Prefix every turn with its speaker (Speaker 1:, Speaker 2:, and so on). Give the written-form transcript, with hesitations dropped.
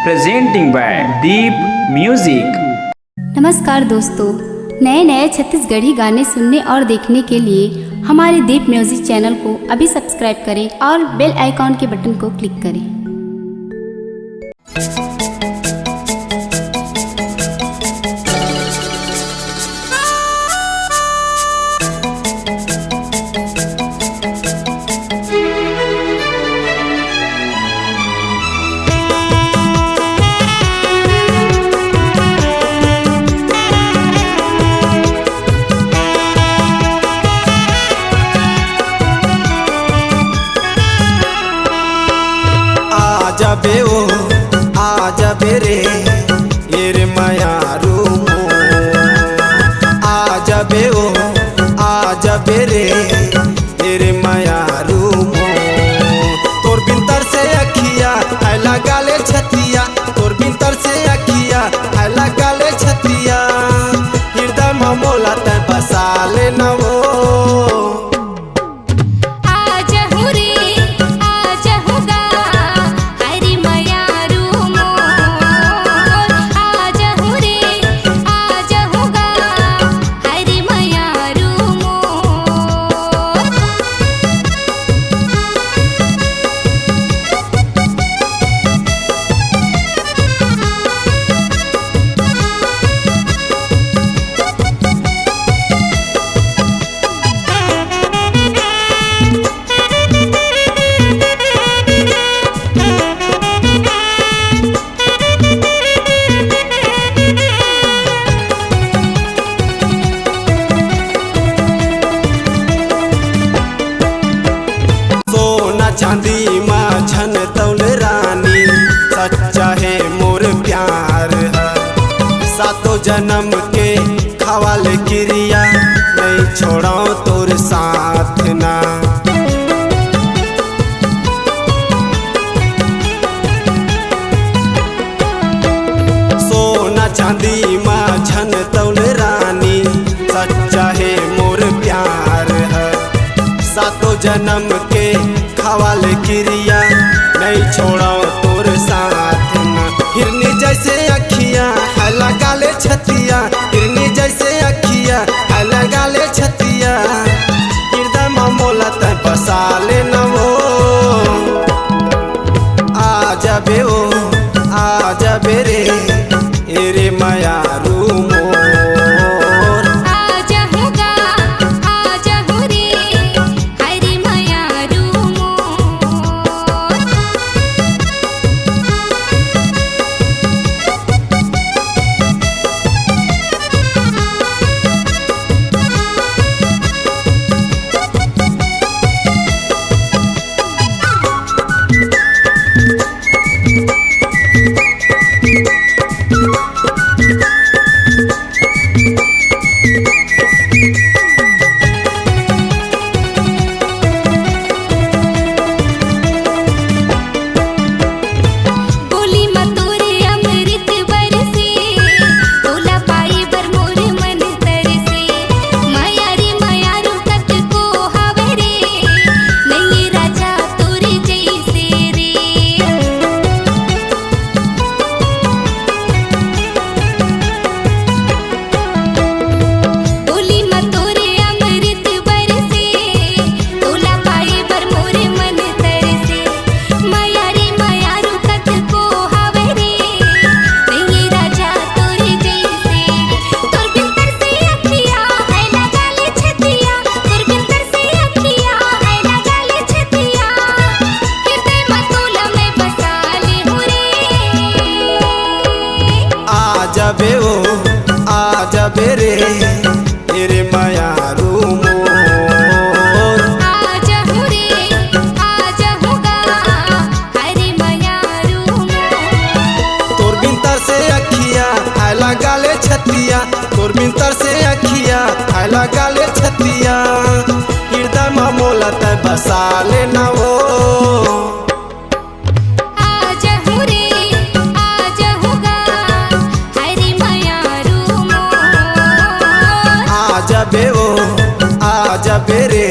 Speaker 1: presenting by Deep Music।
Speaker 2: नमस्कार दोस्तों, नए नए छत्तीसगढ़ी गाने सुनने और देखने के लिए हमारे दीप म्यूजिक चैनल को अभी सब्सक्राइब करें और बेल आइकॉन के बटन को क्लिक करें।
Speaker 3: आजबे ओ आजबे रे येरे मायारू आजबे ओ आजबे रे येरे मायारू तोर बिंतर से अखिया आला गाले छतिया तोर बिंतर से अखिया आला गाले छतिया हृदय में मोला तय बसा ले न वो चांदी माँ छन तौल रानी सच्चा है मोर प्यार है सातों जन्म के खवाल क्रिया नहीं छोड़ो तोर साथ ना सोना चांदी माँ छन तौल रानी सच्चा है मोर प्यार है सातों जन्म के खवाल क्रिया नहीं छोड़ो तोर साथ ना हिरनी जैसे अखिया है लगा ले छतिया हिरनी जैसे अखिया है लगा ले छतिया हृदय में मोला तय बसा ले न वो आजबे ओ आजबे रे येरे मायारू आजबे ओ आजबे रे येरे मायारू
Speaker 2: आजहु रे आजहु गा हरे मायारू
Speaker 3: तोर बिंतर से अखिया आला गाले छतिया तोर बिंतर से अखिया आला गाले छतिया हृदय में मोला तय बसा ले न वो आजबे ओ आजबे रे